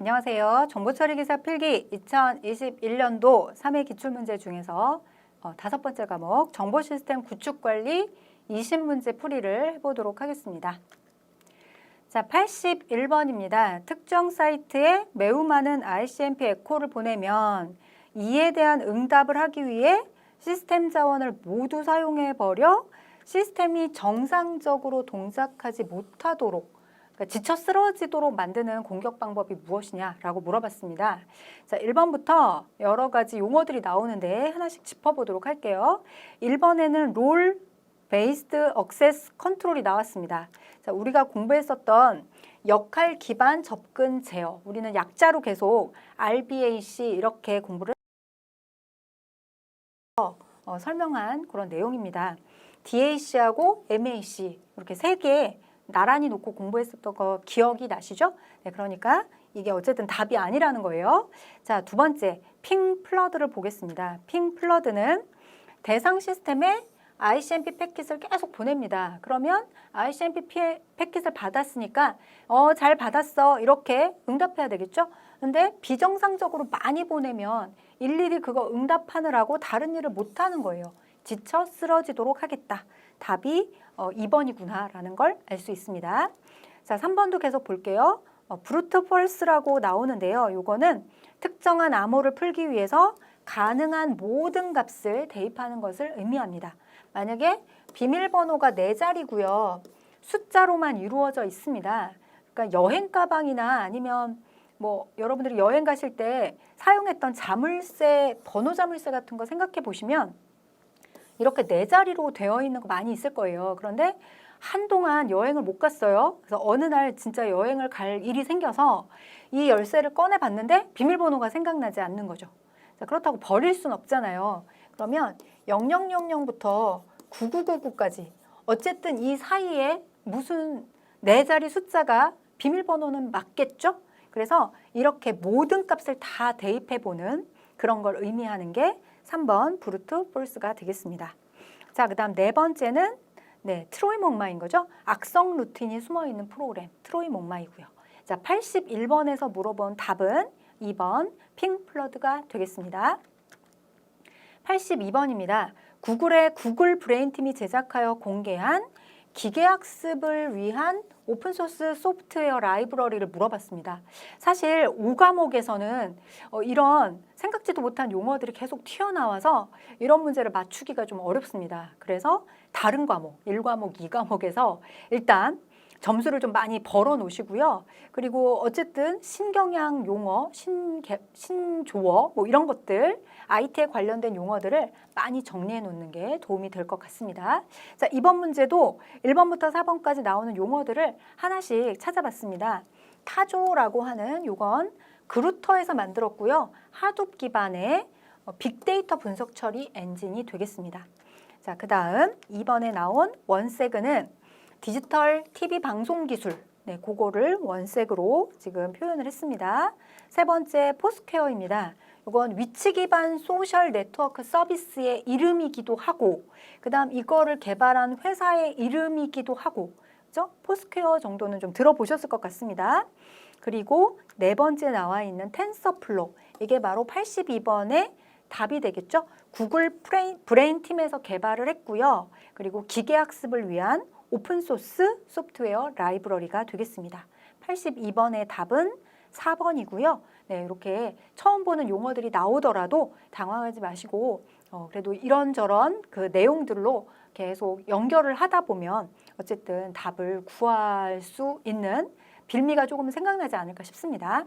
안녕하세요. 정보처리기사 필기 2021년도 3회 기출문제 중에서 5번째 과목 정보시스템 구축관리 20문제 풀이를 해보도록 하겠습니다. 자, 81번입니다. 특정 사이트에 매우 많은 ICMP 에코를 보내면 이에 대한 응답을 하기 위해 시스템 자원을 모두 사용해버려 시스템이 정상적으로 동작하지 못하도록 지쳐 쓰러지도록 만드는 공격 방법이 무엇이냐라고 물어봤습니다. 자, 1번부터 여러 가지 용어들이 나오는데 하나씩 짚어보도록 할게요. 1번에는 롤 베이스드 액세스 컨트롤이 나왔습니다. 자, 우리가 공부했었던 역할 기반 접근 제어, 우리는 약자로 계속 RBAC 이렇게 공부를 설명한 그런 내용입니다. DAC하고 MAC 이렇게 세 개 나란히 놓고 공부했었던 거 기억이 나시죠? 네, 그러니까 이게 어쨌든 답이 아니라는 거예요. 자, 두 번째, 핑 플러드를 보겠습니다. 핑 플러드는 대상 시스템에 ICMP 패킷을 계속 보냅니다. 그러면 ICMP 패킷을 받았으니까 잘 받았어 이렇게 응답해야 되겠죠? 근데 비정상적으로 많이 보내면 일일이 그거 응답하느라고 다른 일을 못하는 거예요. 지쳐 쓰러지도록 하겠다. 답이 2번이구나라는 걸 알 수 있습니다. 자, 3번도 계속 볼게요. 브루트 폴스라고 나오는데요. 이거는 특정한 암호를 풀기 위해서 가능한 모든 값을 대입하는 것을 의미합니다. 만약에 비밀번호가 4자리고요. 숫자로만 이루어져 있습니다. 그러니까 여행 가방이나 아니면 뭐 여러분들이 여행 가실 때 사용했던 자물쇠, 번호 자물쇠 같은 거 생각해 보시면 이렇게 4자리로 되어 있는 거 많이 있을 거예요. 그런데 한동안 여행을 못 갔어요. 그래서 어느 날 진짜 여행을 갈 일이 생겨서 이 열쇠를 꺼내 봤는데 비밀번호가 생각나지 않는 거죠. 자, 그렇다고 버릴 순 없잖아요. 그러면 0000부터 9999까지 어쨌든 이 사이에 무슨 4자리 숫자가 비밀번호는 맞겠죠? 그래서 이렇게 모든 값을 다 대입해보는 그런 걸 의미하는 게 3번 브루트 폴스가 되겠습니다. 자, 그 다음 4번째는 트로이 목마인 거죠. 악성 루틴이 숨어있는 프로그램, 트로이 목마이고요. 자, 81번에서 물어본 답은 2번 핑 플러드가 되겠습니다. 82번입니다. 구글의 구글 브레인팀이 제작하여 공개한 기계학습을 위한 오픈소스 소프트웨어 라이브러리를 물어봤습니다. 사실 5과목에서는 이런 생각지도 못한 용어들이 계속 튀어나와서 이런 문제를 맞추기가 좀 어렵습니다. 그래서 다른 과목, 1과목, 2과목에서 일단 점수를 좀 많이 벌어 놓으시고요. 그리고 어쨌든 신경향 용어, 신조어 뭐 이런 것들, IT에 관련된 용어들을 많이 정리해 놓는 게 도움이 될 것 같습니다. 자, 이번 문제도 1번부터 4번까지 나오는 용어들을 하나씩 찾아봤습니다. 타조라고 하는 요건 그루터에서 만들었고요. 하둡 기반의 빅데이터 분석 처리 엔진이 되겠습니다. 자, 그 다음 2번에 나온 원세그는 디지털 TV 방송 기술, 그거를 원색으로 지금 표현을 했습니다. 세 번째 포스퀘어입니다. 이건 위치 기반 소셜 네트워크 서비스의 이름이기도 하고 그 다음 이거를 개발한 회사의 이름이기도 하고 그렇죠? 포스퀘어 정도는 좀 들어보셨을 것 같습니다. 그리고 4번째 나와 있는 텐서플로, 이게 바로 82번의 답이 되겠죠. 구글 브레인팀에서 개발을 했고요. 그리고 기계학습을 위한 오픈소스 소프트웨어 라이브러리가 되겠습니다. 82번의 답은 4번이고요. 이렇게 처음 보는 용어들이 나오더라도 당황하지 마시고 그래도 이런저런 그 내용들로 계속 연결을 하다 보면 어쨌든 답을 구할 수 있는 빌미가 조금 생각나지 않을까 싶습니다.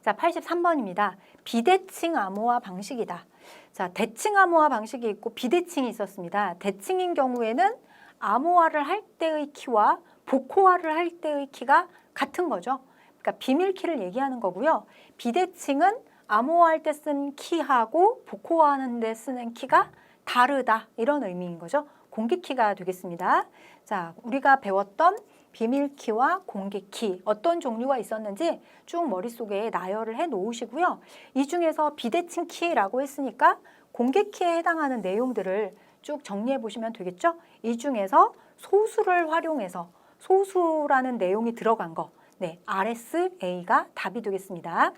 자, 83번입니다. 비대칭 암호화 방식이다. 자, 대칭 암호화 방식이 있고 비대칭이 있었습니다. 대칭인 경우에는 암호화를 할 때의 키와 복호화를 할 때의 키가 같은 거죠. 그러니까 비밀키를 얘기하는 거고요. 비대칭은 암호화할 때 쓴 키하고 복호화하는 데 쓰는 키가 다르다. 이런 의미인 거죠. 공개키가 되겠습니다. 자, 우리가 배웠던 비밀키와 공개키 어떤 종류가 있었는지 쭉 머릿속에 나열을 해 놓으시고요. 이 중에서 비대칭 키라고 했으니까 공개키에 해당하는 내용들을 쭉 정리해 보시면 되겠죠. 이 중에서 소수를 활용해서 소수라는 내용이 들어간 거, 네, RSA가 답이 되겠습니다.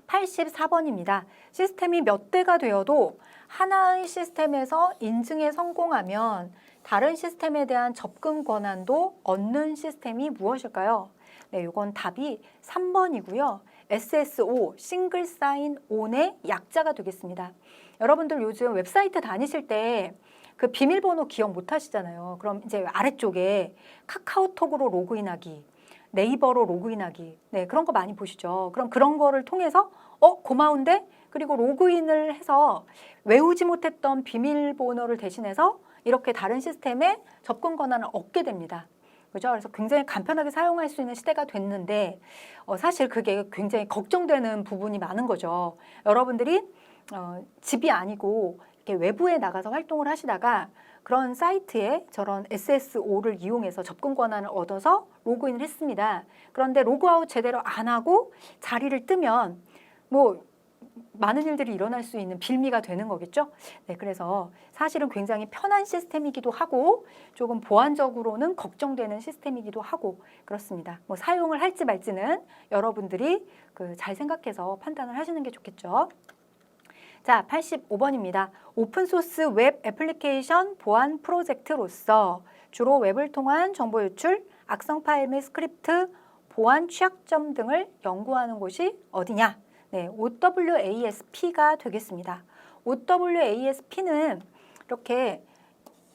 84번입니다. 시스템이 몇 대가 되어도 하나의 시스템에서 인증에 성공하면 다른 시스템에 대한 접근 권한도 얻는 시스템이 무엇일까요? 네, 이건 답이 3번이고요. SSO, 싱글 사인 온의 약자가 되겠습니다. 여러분들 요즘 웹사이트 다니실 때 그 비밀번호 기억 못 하시잖아요. 그럼 이제 아래쪽에 카카오톡으로 로그인하기, 네이버로 로그인하기, 네, 그런 거 많이 보시죠. 그럼 그런 거를 통해서 고마운데? 그리고 로그인을 해서 외우지 못했던 비밀번호를 대신해서 이렇게 다른 시스템에 접근 권한을 얻게 됩니다. 그죠? 그래서 굉장히 간편하게 사용할 수 있는 시대가 됐는데 사실 그게 굉장히 걱정되는 부분이 많은 거죠. 여러분들이 집이 아니고 이렇게 외부에 나가서 활동을 하시다가 그런 사이트에 저런 SSO를 이용해서 접근 권한을 얻어서 로그인을 했습니다. 그런데 로그아웃 제대로 안 하고 자리를 뜨면 뭐 많은 일들이 일어날 수 있는 빌미가 되는 거겠죠. 네, 그래서 사실은 굉장히 편한 시스템이기도 하고 조금 보안적으로는 걱정되는 시스템이기도 하고 그렇습니다. 뭐 사용을 할지 말지는 여러분들이 잘 생각해서 판단을 하시는 게 좋겠죠. 자, 85번입니다. 오픈소스 웹 애플리케이션 보안 프로젝트로서 주로 웹을 통한 정보 유출, 악성 파일 및 스크립트, 보안 취약점 등을 연구하는 곳이 어디냐? 네, OWASP가 되겠습니다. OWASP는 이렇게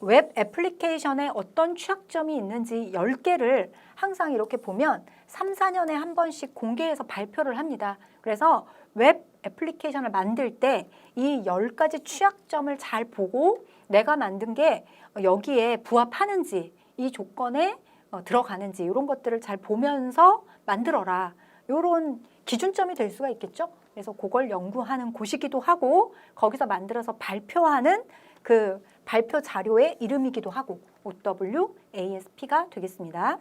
웹 애플리케이션에 어떤 취약점이 있는지 10개를 항상 이렇게 보면 3, 4년에 한 번씩 공개해서 발표를 합니다. 그래서 웹 애플리케이션을 만들 때 이 10가지 취약점을 잘 보고 내가 만든 게 여기에 부합하는지 이 조건에 들어가는지 이런 것들을 잘 보면서 만들어라. 이런 기준점이 될 수가 있겠죠. 그래서 그걸 연구하는 곳이기도 하고 거기서 만들어서 발표하는 그 발표 자료의 이름이기도 하고 OWASP가 되겠습니다.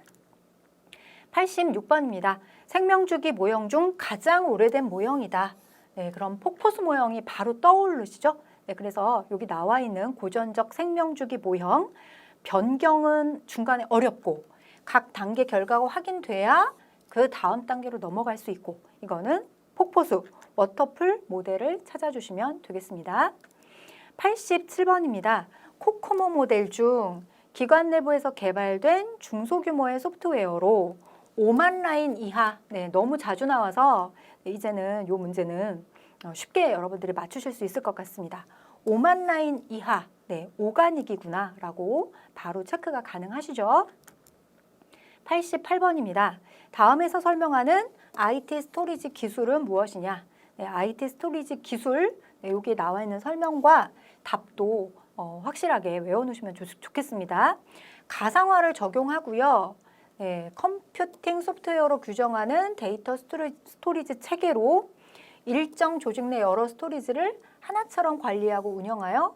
86번입니다. 생명주기 모형 중 가장 오래된 모형이다. 네, 그럼 폭포수 모형이 바로 떠오르시죠? 네, 그래서 여기 나와 있는 고전적 생명주기 모형 변경은 중간에 어렵고 각 단계 결과가 확인돼야 그 다음 단계로 넘어갈 수 있고 이거는 폭포수 워터풀 모델을 찾아주시면 되겠습니다. 87번입니다. 코코모 모델 중 기관 내부에서 개발된 중소규모의 소프트웨어로 5만 라인 이하, 네, 너무 자주 나와서 이제는 이 문제는 쉽게 여러분들이 맞추실 수 있을 것 같습니다. 5만 라인 이하, 네, 오가닉이구나 라고 바로 체크가 가능하시죠. 88번입니다. 다음에서 설명하는 IT 스토리지 기술은 무엇이냐? 네, IT 스토리지 기술, 네, 여기에 나와 있는 설명과 답도 확실하게 외워놓으시면 좋겠습니다. 가상화를 적용하고요. 네, 컴퓨팅 소프트웨어로 규정하는 데이터 스토리지 체계로 일정 조직 내 여러 스토리지를 하나처럼 관리하고 운영하여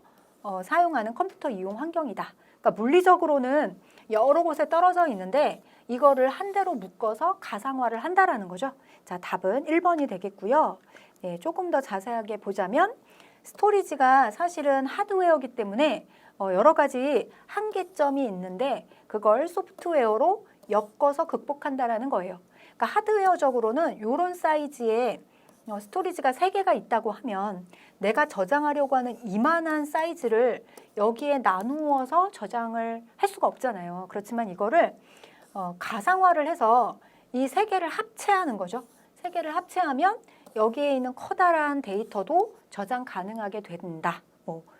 사용하는 컴퓨터 이용 환경이다. 그러니까 물리적으로는 여러 곳에 떨어져 있는데 이거를 한 대로 묶어서 가상화를 한다라는 거죠. 자, 답은 1번이 되겠고요. 네, 조금 더 자세하게 보자면 스토리지가 사실은 하드웨어이기 때문에 여러 가지 한계점이 있는데 그걸 소프트웨어로 엮어서 극복한다라는 거예요. 그러니까 하드웨어적으로는 이런 사이즈의 스토리지가 3개가 있다고 하면 내가 저장하려고 하는 이만한 사이즈를 여기에 나누어서 저장을 할 수가 없잖아요. 그렇지만 이거를 가상화를 해서 이 3개를 합체하는 거죠. 3개를 합체하면 여기에 있는 커다란 데이터도 저장 가능하게 된다.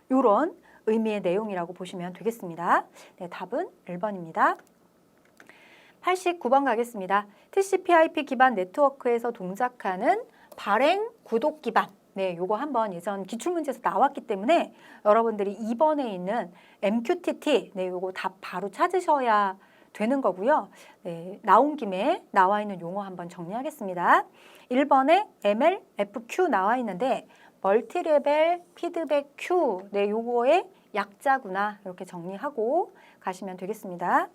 이런 의미의 내용이라고 보시면 되겠습니다. 네, 답은 1번입니다. 89번 가겠습니다. TCP/IP 기반 네트워크에서 동작하는 발행 구독 기반. 네, 요거 한번 예전 기출문제에서 나왔기 때문에 여러분들이 2번에 있는 MQTT, 네, 요거 답 바로 찾으셔야 되는 거고요. 네, 나온 김에 나와 있는 용어 한번 정리하겠습니다. 1번에 MLFQ 나와 있는데 멀티레벨 피드백 큐, 네, 요거의 약자구나 이렇게 정리하고 가시면 되겠습니다.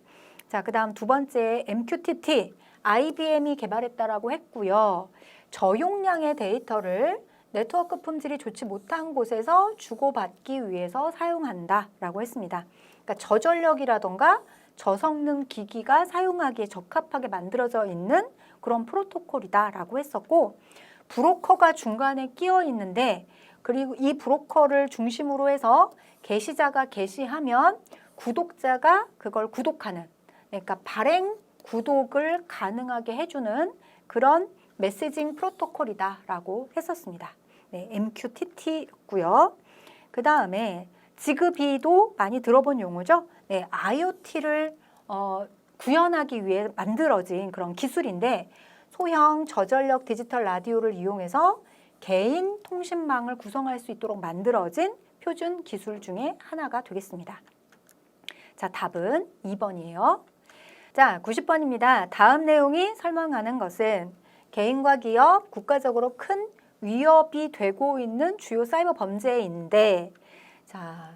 자, 그 다음 두 번째 MQTT, IBM이 개발했다라고 했고요. 저용량의 데이터를 네트워크 품질이 좋지 못한 곳에서 주고받기 위해서 사용한다라고 했습니다. 그러니까 저전력이라던가 저성능 기기가 사용하기에 적합하게 만들어져 있는 그런 프로토콜이다라고 했었고, 브로커가 중간에 끼어 있는데, 그리고 이 브로커를 중심으로 해서 게시자가 게시하면 구독자가 그걸 구독하는, 그러니까 발행 구독을 가능하게 해주는 그런 메시징 프로토콜이다라고 했었습니다. 네, MQTT였고요. 그 다음에 지그비도 많이 들어본 용어죠. 네, IoT를 구현하기 위해 만들어진 그런 기술인데, 소형 저전력 디지털 라디오를 이용해서 개인 통신망을 구성할 수 있도록 만들어진 표준 기술 중에 하나가 되겠습니다. 자, 답은 2번이에요. 자, 90번입니다. 다음 내용이 설명하는 것은 개인과 기업, 국가적으로 큰 위협이 되고 있는 주요 사이버 범죄인데, 자,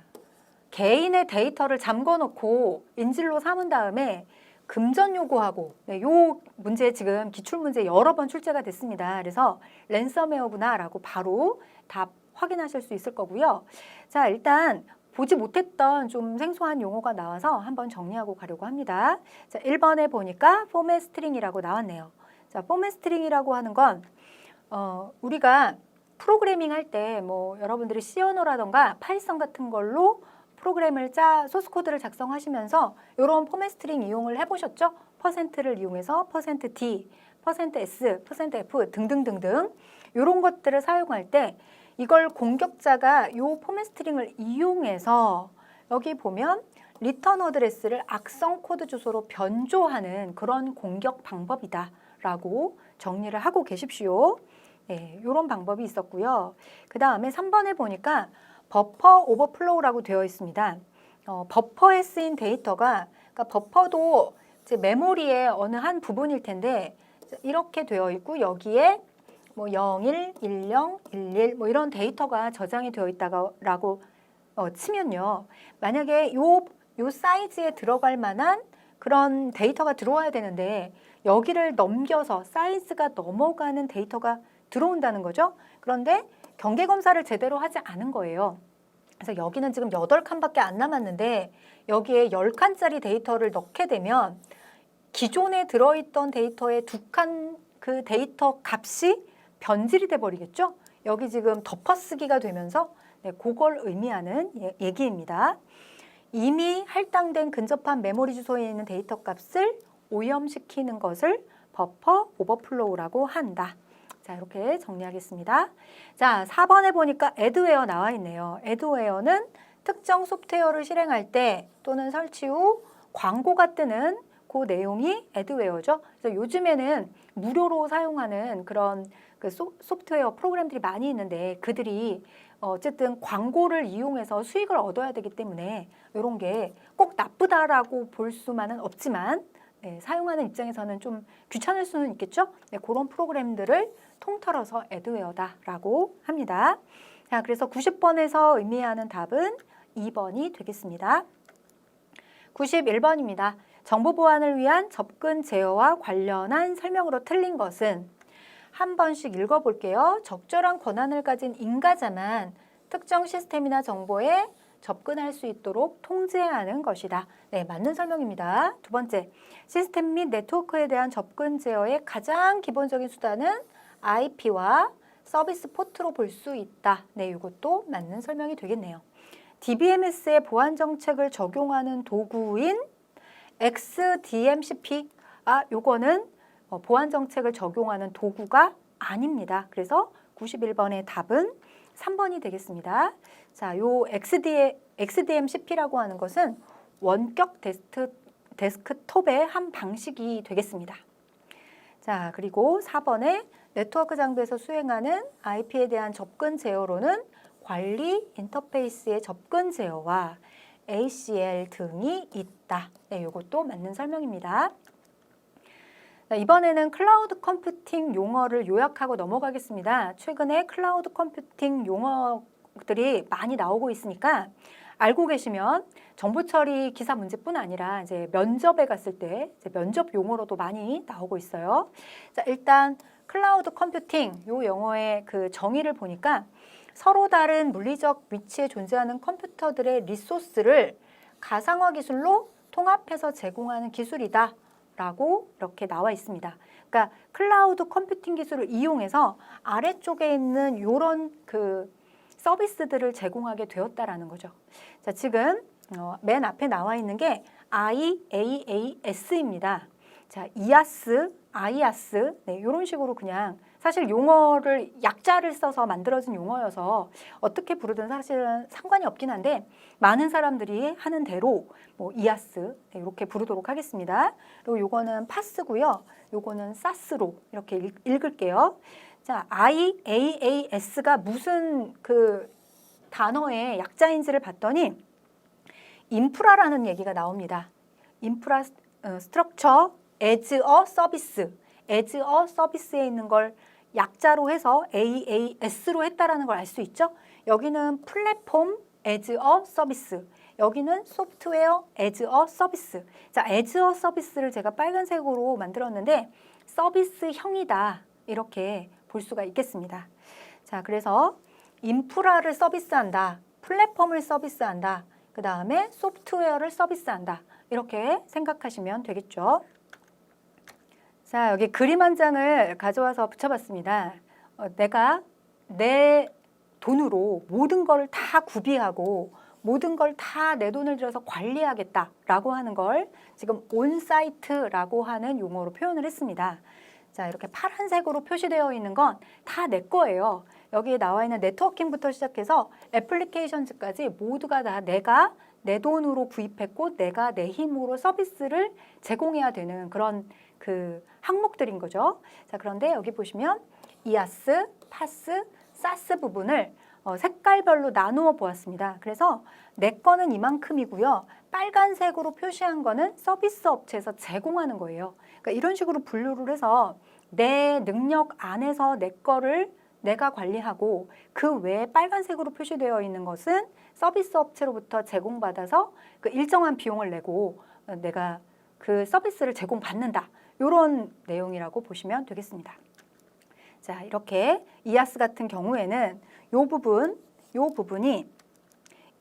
개인의 데이터를 잠궈놓고 인질로 삼은 다음에 금전 요구하고, 네, 요 문제 지금 기출문제 여러 번 출제가 됐습니다. 그래서 랜섬웨어구나라고 바로 답 확인하실 수 있을 거고요. 자, 일단 보지 못했던 좀 생소한 용어가 나와서 한번 정리하고 가려고 합니다. 자, 1번에 보니까 포맷 스트링이라고 나왔네요. 자, 포맷 스트링이라고 하는 건 우리가 프로그래밍 할 때 뭐 여러분들이 C 언어라던가 파이썬 같은 걸로 프로그램을 소스 코드를 작성하시면서 이런 포맷 스트링 이용을 해보셨죠? %를 이용해서 %d, %s, %f 등등등등 이런 것들을 사용할 때 이걸 공격자가 이 포맷 스트링을 이용해서 여기 보면 리턴 어드레스를 악성 코드 주소로 변조하는 그런 공격 방법이다라고 정리를 하고 계십시오. 네, 이런 방법이 있었고요. 그 다음에 3번에 보니까 버퍼 오버플로우라고 되어 있습니다. 버퍼에 쓰인 데이터가, 그러니까 버퍼도 이제 메모리의 어느 한 부분일 텐데 이렇게 되어 있고 여기에 뭐 01, 10, 11 뭐 이런 데이터가 저장이 되어 있다고 치면요. 만약에 요 사이즈에 들어갈 만한 그런 데이터가 들어와야 되는데 여기를 넘겨서 사이즈가 넘어가는 데이터가 들어온다는 거죠. 그런데 경계 검사를 제대로 하지 않은 거예요. 그래서 여기는 지금 8칸밖에 안 남았는데 여기에 10칸짜리 데이터를 넣게 되면 기존에 들어있던 데이터의 2칸 그 데이터 값이 변질이 돼 버리겠죠. 여기 지금 덮어쓰기가 되면서 네, 그걸 의미하는 얘기입니다. 이미 할당된 근접한 메모리 주소에 있는 데이터 값을 오염시키는 것을 버퍼 오버플로우라고 한다. 자, 이렇게 정리하겠습니다. 자, 4번에 보니까 애드웨어 나와 있네요. 애드웨어는 특정 소프트웨어를 실행할 때 또는 설치 후 광고가 뜨는 그 내용이 애드웨어죠. 그래서 요즘에는 무료로 사용하는 그런 그 소프트웨어 프로그램들이 많이 있는데 그들이 어쨌든 광고를 이용해서 수익을 얻어야 되기 때문에 이런 게 꼭 나쁘다라고 볼 수만은 없지만 네, 사용하는 입장에서는 좀 귀찮을 수는 있겠죠. 네, 그런 프로그램들을 통틀어서 애드웨어다라고 합니다. 자, 그래서 90번에서 의미하는 답은 2번이 되겠습니다. 91번입니다. 정보 보안을 위한 접근 제어와 관련한 설명으로 틀린 것은 한 번씩 읽어볼게요. 적절한 권한을 가진 인가자만 특정 시스템이나 정보에 접근할 수 있도록 통제하는 것이다. 네, 맞는 설명입니다. 두 번째, 시스템 및 네트워크에 대한 접근 제어의 가장 기본적인 수단은 IP와 서비스 포트로 볼 수 있다. 네, 이것도 맞는 설명이 되겠네요. DBMS의 보안 정책을 적용하는 도구인 XDMCP, 요거는 보안 정책을 적용하는 도구가 아닙니다. 그래서 91번의 답은 3번이 되겠습니다. 자, 요 XDMCP라고 하는 것은 원격 데스크톱의 한 방식이 되겠습니다. 자, 그리고 4번에 네트워크 장비에서 수행하는 IP에 대한 접근 제어로는 관리 인터페이스의 접근 제어와 ACL 등이 있다. 네, 이것도 맞는 설명입니다. 자, 이번에는 클라우드 컴퓨팅 용어를 요약하고 넘어가겠습니다. 최근에 클라우드 컴퓨팅 용어들이 많이 나오고 있으니까 알고 계시면 정보 처리 기사 문제뿐 아니라 이제 면접에 갔을 때 이제 면접 용어로도 많이 나오고 있어요. 자, 일단 클라우드 컴퓨팅 요 용어의 그 정의를 보니까 서로 다른 물리적 위치에 존재하는 컴퓨터들의 리소스를 가상화 기술로 통합해서 제공하는 기술이다 라고 이렇게 나와 있습니다. 그러니까 클라우드 컴퓨팅 기술을 이용해서 아래쪽에 있는 이런 그 서비스들을 제공하게 되었다라는 거죠. 자, 지금 맨 앞에 나와 있는 게 IaaS입니다. 자, IaaS, IaaS, 네, 이런 식으로 그냥 사실 용어를 약자를 써서 만들어진 용어여서 어떻게 부르든 사실은 상관이 없긴 한데 많은 사람들이 하는 대로 뭐 IaaS 네, 이렇게 부르도록 하겠습니다. 그리고 요거는 파스고요. 요거는 사스로 이렇게 읽을게요. 자, IaaS가 무슨 그 단어의 약자인지를 봤더니 인프라라는 얘기가 나옵니다. 인프라 스트럭처 as a 서비스, as a 서비스에 있는 걸 약자로 해서 AAS로 했다라는 걸 알 수 있죠. 여기는 플랫폼 as a 서비스, 여기는 소프트웨어 as a 서비스. 자, as a 서비스를 제가 빨간색으로 만들었는데 서비스형이다 이렇게 볼 수가 있겠습니다. 자, 그래서 인프라를 서비스한다, 플랫폼을 서비스한다, 그 다음에 소프트웨어를 서비스한다 이렇게 생각하시면 되겠죠. 자, 여기 그림 한 장을 가져와서 붙여봤습니다. 내가 내 돈으로 모든 걸 다 구비하고 모든 걸 다 내 돈을 들여서 관리하겠다라고 하는 걸 지금 온사이트라고 하는 용어로 표현을 했습니다. 자, 이렇게 파란색으로 표시되어 있는 건 다 내 거예요. 여기에 나와 있는 네트워킹부터 시작해서 애플리케이션즈까지 모두가 다 내가 내 돈으로 구입했고 내가 내 힘으로 서비스를 제공해야 되는 그런 그 항목들인 거죠. 자, 그런데 여기 보시면 IaaS, PaaS, SaaS 부분을 색깔별로 나누어 보았습니다. 그래서 내 거는 이만큼이고요. 빨간색으로 표시한 거는 서비스 업체에서 제공하는 거예요. 그러니까 이런 식으로 분류를 해서 내 능력 안에서 내 거를 내가 관리하고 그 외에 빨간색으로 표시되어 있는 것은 서비스 업체로부터 제공받아서 그 일정한 비용을 내고 내가 그 서비스를 제공받는다. 이런 내용이라고 보시면 되겠습니다. 자, 이렇게 IaaS 같은 경우에는 요 부분이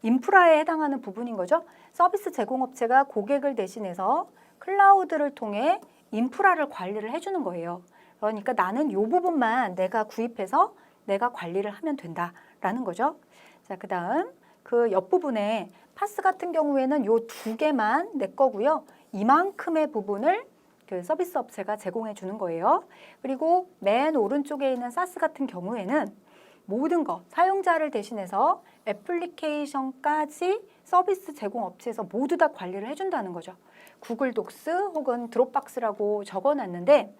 인프라에 해당하는 부분인 거죠. 서비스 제공업체가 고객을 대신해서 클라우드를 통해 인프라를 관리를 해주는 거예요. 그러니까 나는 요 부분만 내가 구입해서 내가 관리를 하면 된다라는 거죠. 자, 그 다음 그 옆부분에 파스 같은 경우에는 요 두 개만 내 거고요. 이만큼의 부분을 그 서비스 업체가 제공해 주는 거예요. 그리고 맨 오른쪽에 있는 사스 같은 경우에는 모든 거 사용자를 대신해서 애플리케이션까지 서비스 제공 업체에서 모두 다 관리를 해준다는 거죠. 구글 독스 혹은 드롭박스라고 적어놨는데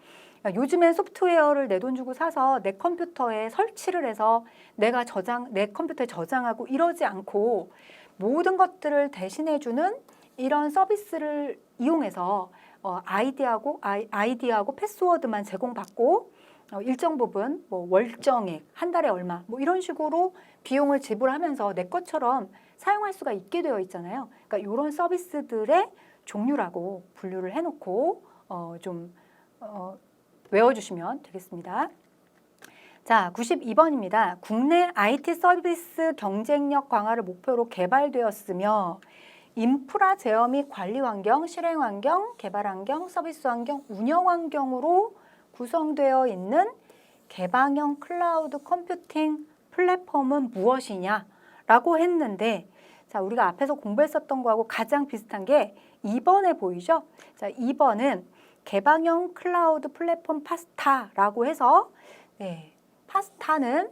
요즘엔 소프트웨어를 내 돈 주고 사서 내 컴퓨터에 설치를 해서 내가 내 컴퓨터에 저장하고 이러지 않고 모든 것들을 대신해주는 이런 서비스를 이용해서 아이디하고 패스워드만 제공받고 일정 부분 뭐 월정액 한 달에 얼마 뭐 이런 식으로 비용을 지불하면서 내 것처럼 사용할 수가 있게 되어 있잖아요. 그러니까 이런 서비스들의 종류라고 분류를 해놓고 외워주시면 되겠습니다. 자, 92번입니다. 국내 IT 서비스 경쟁력 강화를 목표로 개발되었으며 인프라 제어 및 관리 환경, 실행 환경, 개발 환경, 서비스 환경, 운영 환경으로 구성되어 있는 개방형 클라우드 컴퓨팅 플랫폼은 무엇이냐라고 했는데 자, 우리가 앞에서 공부했었던 거하고 가장 비슷한 게 2번에 보이죠? 자, 2번은 개방형 클라우드 플랫폼 파스타라고 해서 파스타는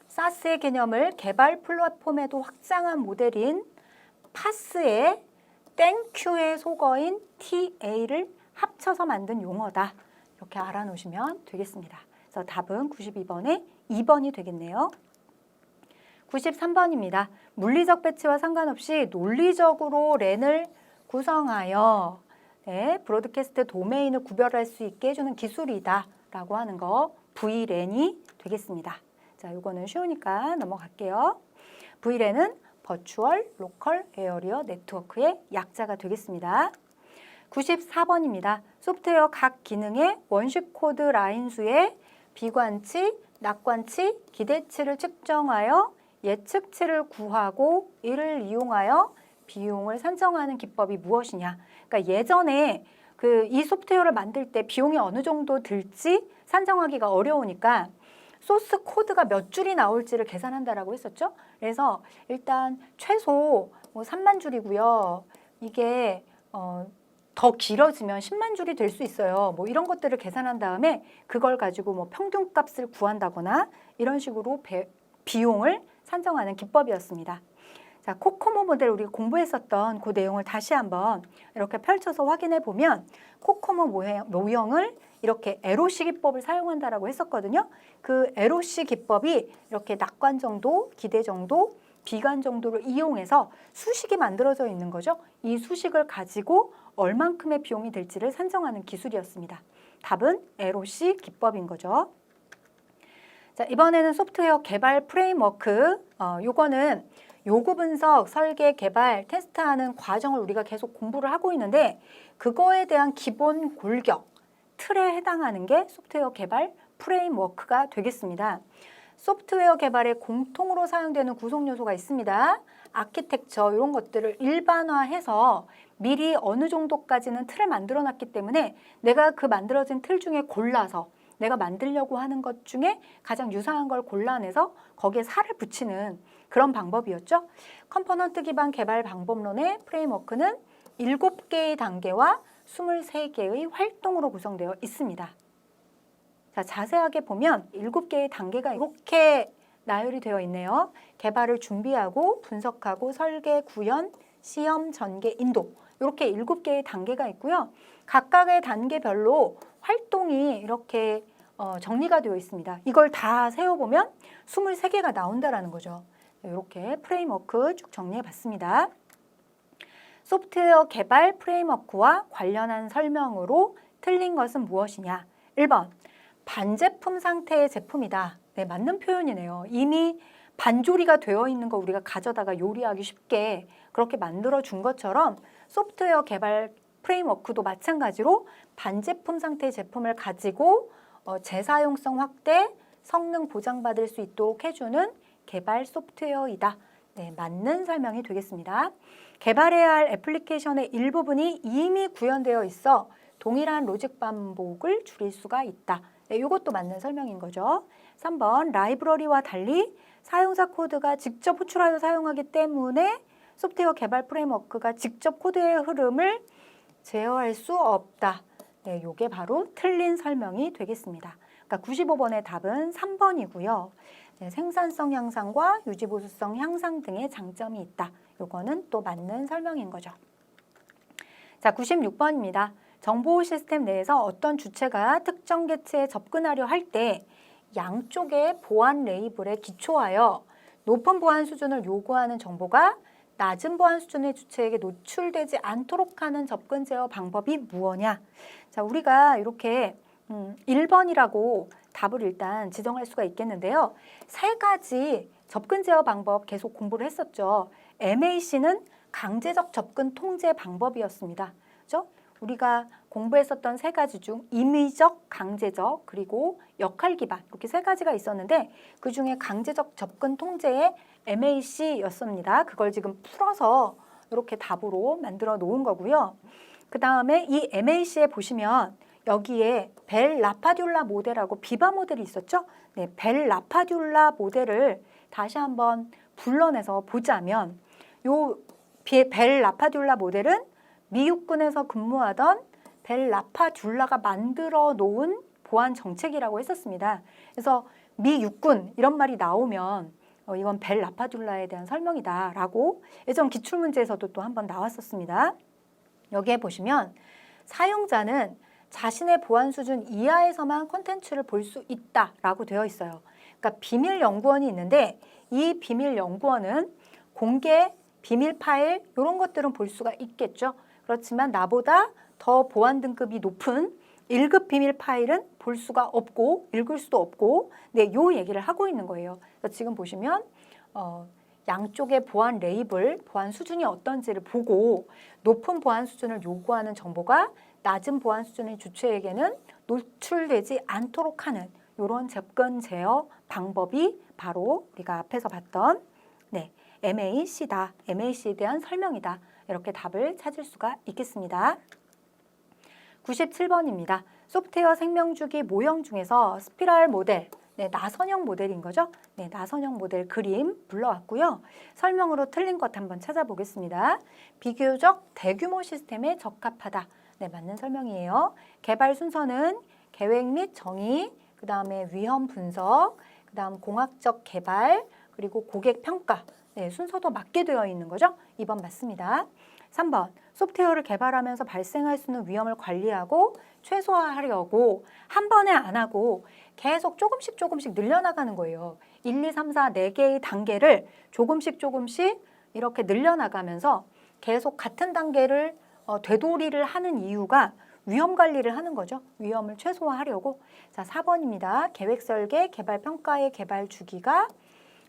사스의 개념을 개발 플랫폼에도 확장한 모델인 파스의 땡큐의 속어인 TA를 합쳐서 만든 용어다. 이렇게 알아놓으시면 되겠습니다. 그래서 답은 92번에 2번이 되겠네요. 93번입니다. 물리적 배치와 상관없이 논리적으로 랜을 구성하여 브로드캐스트 도메인을 구별할 수 있게 해주는 기술이다 라고 하는 거 VLAN이 되겠습니다. 자, 이거는 쉬우니까 넘어갈게요. VLAN은 버추얼 로컬 에어리어 네트워크의 약자가 되겠습니다. 94번입니다. 소프트웨어 각 기능의 원식 코드 라인 수의 비관치, 낙관치, 기대치를 측정하여 예측치를 구하고 이를 이용하여 비용을 산정하는 기법이 무엇이냐. 그러니까 예전에 이 소프트웨어를 만들 때 비용이 어느 정도 들지 산정하기가 어려우니까 소스 코드가 몇 줄이 나올지를 계산한다라고 했었죠. 그래서 일단 최소 뭐 3만 줄이고요. 이게 더 길어지면 10만 줄이 될 수 있어요. 뭐 이런 것들을 계산한 다음에 그걸 가지고 뭐 평균값을 구한다거나 이런 식으로 비용을 산정하는 기법이었습니다. 자, 코코모 모델 우리가 공부했었던 그 내용을 다시 한번 이렇게 펼쳐서 확인해 보면 코코모 모형을 이렇게 LOC 기법을 사용한다라고 했었거든요. 그 LOC 기법이 이렇게 낙관 정도, 기대 정도, 비관 정도를 이용해서 수식이 만들어져 있는 거죠. 이 수식을 가지고 얼만큼의 비용이 될지를 산정하는 기술이었습니다. 답은 LOC 기법인 거죠. 자, 이번에는 소프트웨어 개발 프레임워크. 요거는 요구 분석, 설계, 개발, 테스트하는 과정을 우리가 계속 공부를 하고 있는데 그거에 대한 기본 골격, 틀에 해당하는 게 소프트웨어 개발 프레임워크가 되겠습니다. 소프트웨어 개발에 공통으로 사용되는 구성 요소가 있습니다. 아키텍처 이런 것들을 일반화해서 미리 어느 정도까지는 틀을 만들어 놨기 때문에 내가 그 만들어진 틀 중에 골라서 내가 만들려고 하는 것 중에 가장 유사한 걸 골라내서 거기에 살을 붙이는 그런 방법이었죠. 컴포넌트 기반 개발 방법론의 프레임워크는 7개의 단계와 23개의 활동으로 구성되어 있습니다. 자, 자세하게 보면 7개의 단계가 이렇게 나열이 되어 있네요. 개발을 준비하고 분석하고 설계, 구현, 시험, 전개, 인도 이렇게 7개의 단계가 있고요. 각각의 단계별로 활동이 이렇게 정리가 되어 있습니다. 이걸 다 세어보면 23개가 나온다라는 거죠. 이렇게 프레임워크 쭉 정리해 봤습니다. 소프트웨어 개발 프레임워크와 관련한 설명으로 틀린 것은 무엇이냐? 1번, 반제품 상태의 제품이다. 네, 맞는 표현이네요. 이미 반조리가 되어 있는 거 우리가 가져다가 요리하기 쉽게 그렇게 만들어 준 것처럼 소프트웨어 개발 프레임워크도 마찬가지로 반제품 상태의 제품을 가지고 재사용성 확대, 성능 보장받을 수 있도록 해주는 개발 소프트웨어이다. 네, 맞는 설명이 되겠습니다. 개발해야 할 애플리케이션의 일부분이 이미 구현되어 있어 동일한 로직 반복을 줄일 수가 있다. 네, 이것도 맞는 설명인 거죠. 3번, 라이브러리와 달리 사용자 코드가 직접 호출하여 사용하기 때문에 소프트웨어 개발 프레임워크가 직접 코드의 흐름을 제어할 수 없다. 네, 이게 바로 틀린 설명이 되겠습니다. 그러니까 95번의 답은 3번이고요. 네, 생산성 향상과 유지보수성 향상 등의 장점이 있다. 이거는 또 맞는 설명인 거죠. 자, 96번입니다. 정보 시스템 내에서 어떤 주체가 특정 개체에 접근하려 할 때 양쪽의 보안 레이블에 기초하여 높은 보안 수준을 요구하는 정보가 낮은 보안 수준의 주체에게 노출되지 않도록 하는 접근 제어 방법이 무엇이냐? 자, 우리가 이렇게 1번이라고 답을 일단 지정할 수가 있겠는데요. 3가지 접근 제어 방법 계속 공부를 했었죠. MAC는 강제적 접근 통제 방법이었습니다. 그렇죠? 우리가 공부했었던 3가지 중 임의적, 강제적, 그리고 역할 기반 이렇게 3가지가 있었는데 그중에 강제적 접근 통제의 MAC였습니다. 그걸 지금 풀어서 이렇게 답으로 만들어 놓은 거고요. 그 다음에 이 MAC에 보시면 여기에 벨 라파듈라 모델하고 비바 모델이 있었죠. 네, 벨 라파듈라 모델을 다시 한번 불러내서 보자면 벨 라파듈라 모델은 미 육군에서 근무하던 벨 라파듈라가 만들어 놓은 보안 정책이라고 했었습니다. 그래서 미 육군 이런 말이 나오면 이건 벨 라파듈라에 대한 설명이다라고 예전 기출문제에서도 또 한번 나왔었습니다. 여기에 보시면 사용자는 자신의 보안 수준 이하에서만 콘텐츠를 볼 수 있다라고 되어 있어요. 그러니까 비밀 연구원이 있는데 이 비밀 연구원은 공개, 비밀 파일 이런 것들은 볼 수가 있겠죠. 그렇지만 나보다 더 보안 등급이 높은 1급 비밀 파일은 볼 수가 없고 읽을 수도 없고 네, 요 얘기를 하고 있는 거예요. 그래서 지금 보시면 양쪽의 보안 레이블, 보안 수준이 어떤지를 보고 높은 보안 수준을 요구하는 정보가 낮은 보안 수준의 주체에게는 노출되지 않도록 하는 이런 접근 제어 방법이 바로 우리가 앞에서 봤던 MAC다. MAC에 대한 설명이다. 이렇게 답을 찾을 수가 있겠습니다. 97번입니다. 소프트웨어 생명주기 모형 중에서 스피럴 모델, 나선형 모델인 거죠. 나선형 모델 그림 불러왔고요. 설명으로 틀린 것 한번 찾아보겠습니다. 비교적 대규모 시스템에 적합하다. 맞는 설명이에요. 개발 순서는 계획 및 정의, 그 다음에 위험 분석, 그 다음 공학적 개발, 그리고 고객 평가. 순서도 맞게 되어 있는 거죠. 2번 맞습니다. 3번, 소프트웨어를 개발하면서 발생할 수 있는 위험을 관리하고 최소화하려고 한 번에 안 하고 계속 조금씩 늘려나가는 거예요. 1, 2, 3, 4, 4개의 단계를 조금씩 이렇게 늘려나가면서 계속 같은 단계를 되돌이를 하는 이유가 위험 관리를 하는 거죠. 위험을 최소화하려고. 자, 4번입니다. 계획 설계, 개발 평가의 개발 주기가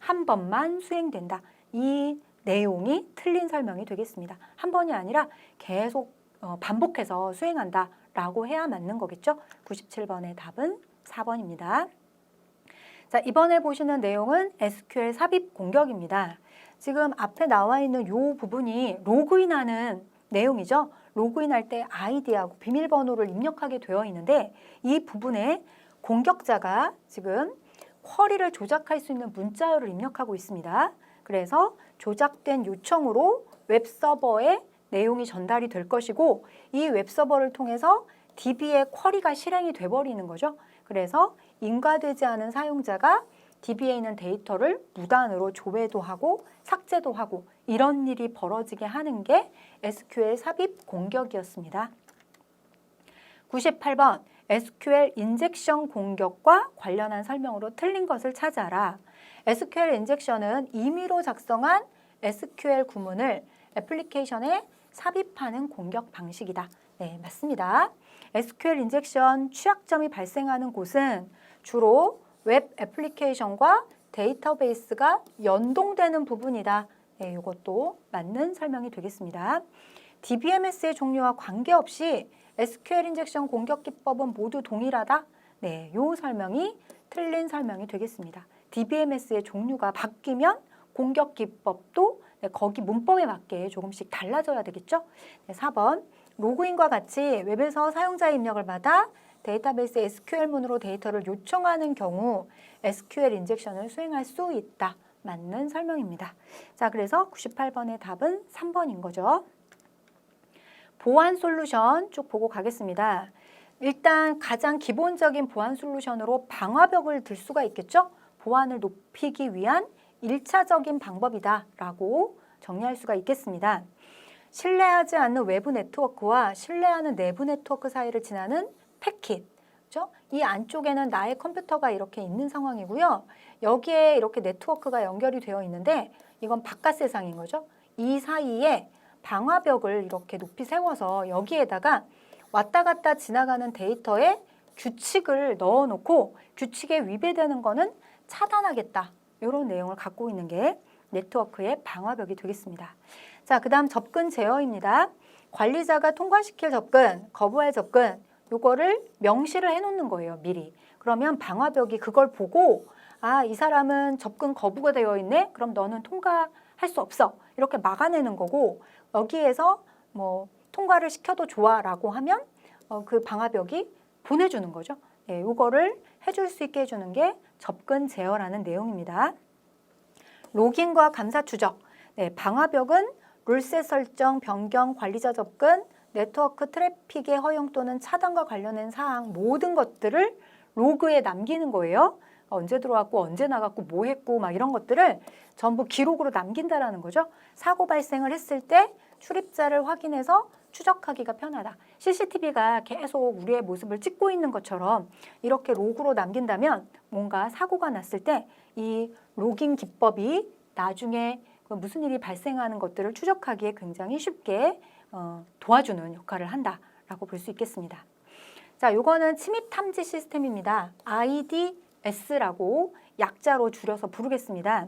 한 번만 수행된다. 이 내용이 틀린 설명이 되겠습니다. 한 번이 아니라 계속 반복해서 수행한다 라고 해야 맞는 거겠죠. 97번의 답은 4번입니다. 자, 이번에 보시는 내용은 SQL 삽입 공격입니다. 지금 앞에 나와 있는 이 부분이 로그인하는 내용이죠. 로그인할 때 아이디하고 비밀번호를 입력하게 되어 있는데 이 부분에 공격자가 지금 쿼리를 조작할 수 있는 문자열을 입력하고 있습니다. 그래서 조작된 요청으로 웹서버에 내용이 전달이 될 것이고 이 웹서버를 통해서 DB의 쿼리가 실행이 돼버리는 거죠. 그래서 인가되지 않은 사용자가 DB에 있는 데이터를 무단으로 조회도 하고 삭제도 하고 이런 일이 벌어지게 하는 게 SQL 삽입 공격이었습니다. 98번 SQL 인젝션 공격과 관련한 설명으로 틀린 것을 찾아라. SQL 인젝션은 임의로 작성한 SQL 구문을 애플리케이션에 삽입하는 공격 방식이다. 맞습니다. SQL 인젝션 취약점이 발생하는 곳은 주로 웹 애플리케이션과 데이터베이스가 연동되는 부분이다. 이것도 맞는 설명이 되겠습니다. DBMS의 종류와 관계없이 SQL 인젝션 공격 기법은 모두 동일하다. 이 설명이 틀린 설명이 되겠습니다. DBMS의 종류가 바뀌면 공격 기법도 거기 문법에 맞게 조금씩 달라져야 되겠죠. 4번, 로그인과 같이 웹에서 사용자의 입력을 받아 데이터베이스 SQL문으로 데이터를 요청하는 경우 SQL 인젝션을 수행할 수 있다. 맞는 설명입니다. 자, 그래서 98번의 답은 3번인 거죠. 보안 솔루션 쭉 보고 가겠습니다. 일단 가장 기본적인 보안 솔루션으로 방화벽을 들 수가 있겠죠. 보안을 높이기 위한 1차적인 방법이다 라고 정리할 수가 있겠습니다. 신뢰하지 않는 외부 네트워크와 신뢰하는 내부 네트워크 사이를 지나는 패킷, 그렇죠? 이 안쪽에는 나의 컴퓨터가 이렇게 있는 상황이고요. 여기에 이렇게 네트워크가 연결이 되어 있는데 이건 바깥 세상인 거죠. 이 사이에 방화벽을 이렇게 높이 세워서 여기에다가 왔다 갔다 지나가는 데이터에 규칙을 넣어놓고 규칙에 위배되는 거는 차단하겠다. 이런 내용을 갖고 있는 게 네트워크의 방화벽이 되겠습니다. 자, 그 다음 접근 제어입니다. 관리자가 통과시킬 접근, 거부할 접근 요거를 명시를 해놓는 거예요. 미리. 그러면 방화벽이 그걸 보고 이 사람은 접근 거부가 되어 있네? 그럼 너는 통과할 수 없어. 이렇게 막아내는 거고 여기에서 뭐 통과를 시켜도 좋아 라고 하면 그 방화벽이 보내주는 거죠. 요거를 해줄 수 있게 해주는 게 접근 제어라는 내용입니다. 로깅과 감사 추적. 방화벽은 룰셋 설정, 변경, 관리자 접근, 네트워크 트래픽의 허용 또는 차단과 관련된 사항 모든 것들을 로그에 남기는 거예요. 언제 들어왔고 언제 나갔고 뭐 했고 막 이런 것들을 전부 기록으로 남긴다라는 거죠. 사고 발생을 했을 때 출입자를 확인해서 추적하기가 편하다. CCTV가 계속 우리의 모습을 찍고 있는 것처럼 이렇게 로그로 남긴다면 뭔가 사고가 났을 때 이 로깅 기법이 나중에 무슨 일이 발생하는 것들을 추적하기에 굉장히 쉽게 도와주는 역할을 한다라고 볼 수 있겠습니다. 자, 요거는 침입 탐지 시스템입니다. IDS라고 약자로 줄여서 부르겠습니다.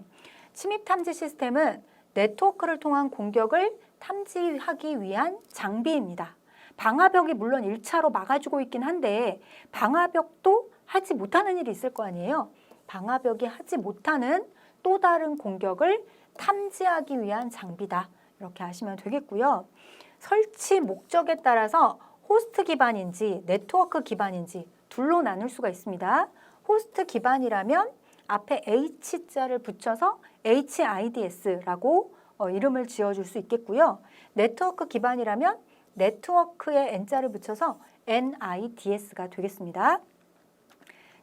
침입 탐지 시스템은 네트워크를 통한 공격을 탐지하기 위한 장비입니다. 방화벽이 물론 1차로 막아주고 있긴 한데 방화벽도 하지 못하는 일이 있을 거 아니에요. 방화벽이 하지 못하는 또 다른 공격을 탐지하기 위한 장비다. 이렇게 아시면 되겠고요. 설치 목적에 따라서 호스트 기반인지 네트워크 기반인지 둘로 나눌 수가 있습니다. 호스트 기반이라면 앞에 H자를 붙여서 HIDS라고 이름을 지어줄 수 있겠고요. 네트워크 기반이라면 네트워크에 N자를 붙여서 NIDS가 되겠습니다.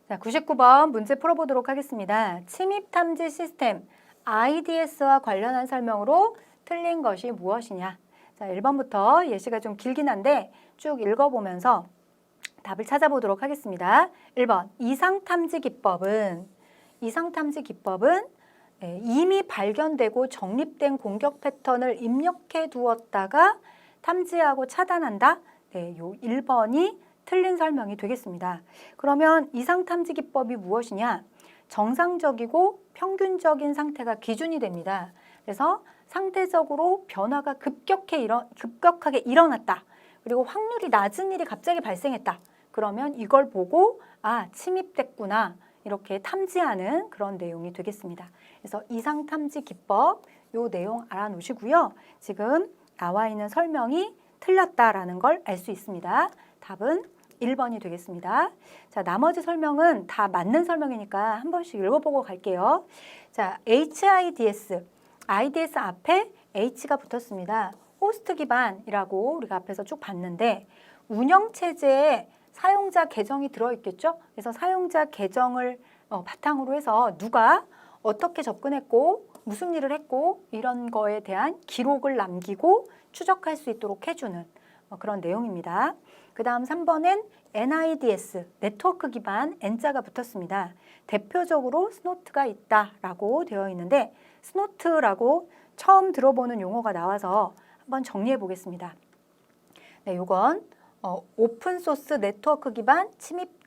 자, 99번 문제 풀어보도록 하겠습니다. 침입 탐지 시스템 IDS와 관련한 설명으로 틀린 것이 무엇이냐? 자, 1번부터 예시가 좀 길긴 한데 쭉 읽어보면서 답을 찾아보도록 하겠습니다. 1번 이상 탐지 기법은 이미 발견되고 정립된 공격 패턴을 입력해 두었다가 탐지하고 차단한다. 네, 요 1번이 틀린 설명이 되겠습니다. 그러면 이상 탐지 기법이 무엇이냐? 정상적이고 평균적인 상태가 기준이 됩니다. 그래서 상대적으로 변화가 급격하게 일어났다. 그리고 확률이 낮은 일이 갑자기 발생했다. 그러면 이걸 보고 침입됐구나. 이렇게 탐지하는 그런 내용이 되겠습니다. 그래서 이상 탐지 기법 요 내용 알아놓으시고요. 지금 나와 있는 설명이 틀렸다라는 걸 알 수 있습니다. 답은 1번이 되겠습니다. 자, 나머지 설명은 다 맞는 설명이니까 한 번씩 읽어보고 갈게요. 자, IDS 앞에 H가 붙었습니다. 호스트 기반이라고 우리가 앞에서 쭉 봤는데 운영체제에 사용자 계정이 들어있겠죠? 그래서 사용자 계정을 바탕으로 해서 누가 어떻게 접근했고 무슨 일을 했고 이런 거에 대한 기록을 남기고 추적할 수 있도록 해주는 그런 내용입니다. 그 다음 3번엔 NIDS, 네트워크 기반 N자가 붙었습니다. 대표적으로 스노트가 있다라고 되어 있는데 스노트라고 처음 들어보는 용어가 나와서 한번 정리해 보겠습니다. 네, 이건 오픈소스 네트워크 기반 침입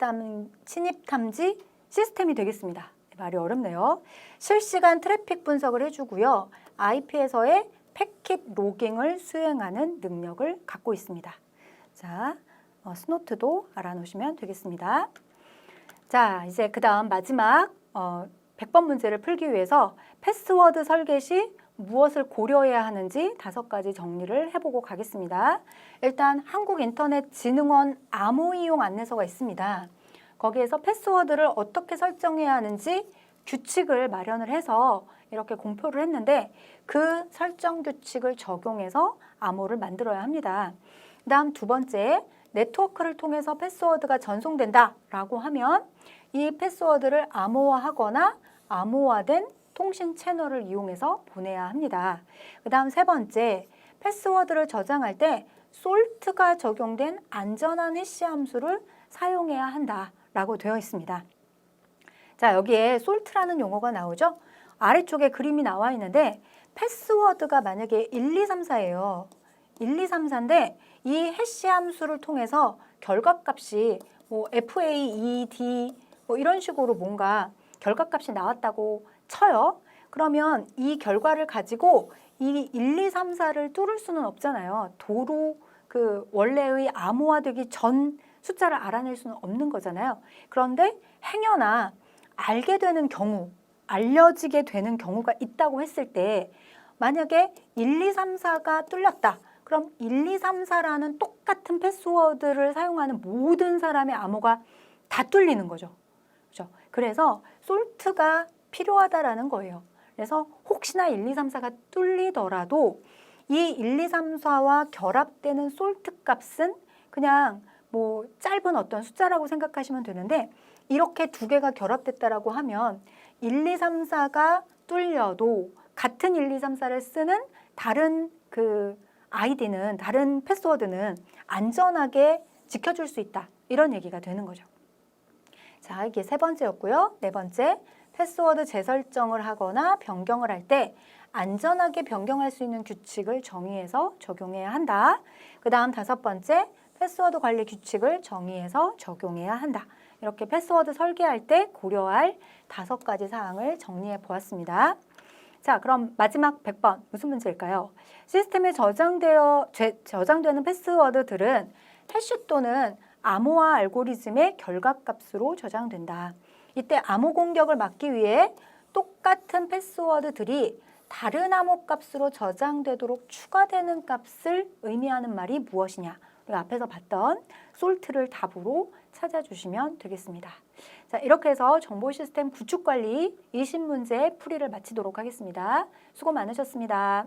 탐지 시스템이 되겠습니다. 말이 어렵네요. 실시간 트래픽 분석을 해주고요. IP에서의 패킷 로깅을 수행하는 능력을 갖고 있습니다. 자, 스노트도 알아놓으시면 되겠습니다. 자, 이제 그 다음 마지막 100번 문제를 풀기 위해서 패스워드 설계 시 무엇을 고려해야 하는지 5가지 정리를 해보고 가겠습니다. 일단 한국인터넷진흥원 암호 이용 안내서가 있습니다. 거기에서 패스워드를 어떻게 설정해야 하는지 규칙을 마련을 해서 이렇게 공표를 했는데 그 설정 규칙을 적용해서 암호를 만들어야 합니다. 그 다음 2번째, 네트워크를 통해서 패스워드가 전송된다라고 하면 이 패스워드를 암호화하거나 암호화된 통신 채널을 이용해서 보내야 합니다. 그 다음 3번째, 패스워드를 저장할 때 솔트가 적용된 안전한 해시 함수를 사용해야 한다라고 되어 있습니다. 자, 여기에 솔트라는 용어가 나오죠? 아래쪽에 그림이 나와 있는데 패스워드가 만약에 1, 2, 3, 4예요. 1, 2, 3, 4인데 이 해시 함수를 통해서 결과값이 FAED 이런 식으로 뭔가 결과값이 나왔다고 쳐요. 그러면 이 결과를 가지고 이 1, 2, 3, 4를 뚫을 수는 없잖아요. 도로 그 원래의 암호화되기 전 숫자를 알아낼 수는 없는 거잖아요. 그런데 행여나 알게 되는 경우, 알려지게 되는 경우가 있다고 했을 때 만약에 1, 2, 3, 4가 뚫렸다. 그럼 1, 2, 3, 4라는 똑같은 패스워드를 사용하는 모든 사람의 암호가 다 뚫리는 거죠. 그렇죠? 그래서 솔트가 필요하다라는 거예요. 그래서 혹시나 1, 2, 3, 4가 뚫리더라도 이 1, 2, 3, 4와 결합되는 솔트 값은 그냥 짧은 어떤 숫자라고 생각하시면 되는데 이렇게 두 개가 결합됐다라고 하면 1, 2, 3, 4가 뚫려도 같은 1, 2, 3, 4를 쓰는 다른 아이디는 다른 패스워드는 안전하게 지켜줄 수 있다. 이런 얘기가 되는 거죠. 자, 이게 3번째였고요. 4번째, 패스워드 재설정을 하거나 변경을 할 때 안전하게 변경할 수 있는 규칙을 정의해서 적용해야 한다. 그 다음 5번째, 패스워드 관리 규칙을 정의해서 적용해야 한다. 이렇게 패스워드 설계할 때 고려할 5가지 사항을 정리해 보았습니다. 자, 그럼 마지막 100번 무슨 문제일까요? 시스템에 저장되는 패스워드들은 해시 또는 암호화 알고리즘의 결과값으로 저장된다. 이때 암호 공격을 막기 위해 똑같은 패스워드들이 다른 암호값으로 저장되도록 추가되는 값을 의미하는 말이 무엇이냐? 우리가 앞에서 봤던 솔트를 답으로 찾아주시면 되겠습니다. 자, 이렇게 해서 정보 시스템 구축 관리 20문제 풀이를 마치도록 하겠습니다. 수고 많으셨습니다.